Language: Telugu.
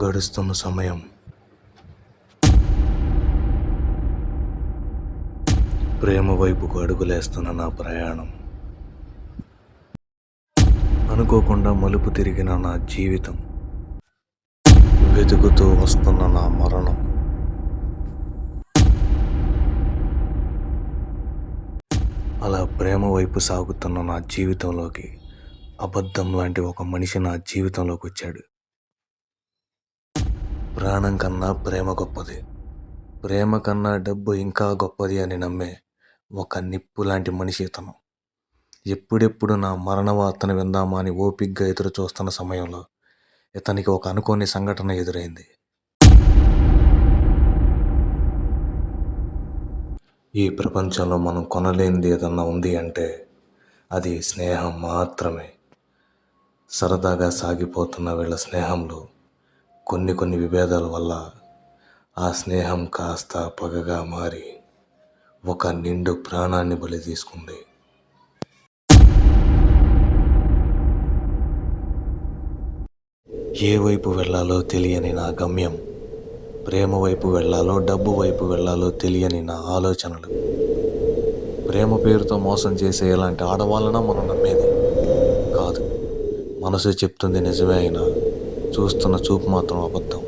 గడుస్తున్న సమయం ప్రేమ వైపుకు అడుగులేస్తున్న నా ప్రయాణం, అనుకోకుండా మలుపు తిరిగిన నా జీవితం, వెతుకుతూ వస్తున్న నా మరణం. అలా ప్రేమ వైపు సాగుతున్న నా జీవితంలోకి అబద్ధం లాంటి ఒక మనిషి నా జీవితంలోకి వచ్చాడు. ప్రాణం కన్నా ప్రేమ గొప్పది, ప్రేమ కన్నా డబ్బు ఇంకా గొప్పది అని నమ్మే ఒక నిప్పు లాంటి మనిషి ఇతను. ఎప్పుడెప్పుడు నా మరణ వార్తను విందామా అని ఓపిగ్గా ఎదురు చూస్తున్న సమయంలో ఇతనికి ఒక అనుకోని సంఘటన ఎదురైంది. ఈ ప్రపంచంలో మనం కొనలేనిది ఏదన్నా ఉంది అంటే అది స్నేహం మాత్రమే. సరదాగా సాగిపోతున్న వీళ్ళ స్నేహంలో కొన్ని విభేదాల వల్ల ఆ స్నేహం కాస్త పగగా మారి ఒక నిండు ప్రాణాన్ని బలి తీసుకుంది. ఏ వైపు వెళ్ళాలో తెలియని నా గమ్యం, ప్రేమ వైపు వెళ్ళాలో డబ్బు వైపు వెళ్ళాలో తెలియని నా ఆలోచనలు. ప్రేమ పేరుతో మోసం చేసే ఇలాంటి ఆడవాళ్ళన మనం నమ్మేది కాదు. మనసు చెప్తుంది నిజమే అయినా చూస్తున్న చూపు మాత్రం అబద్ధం.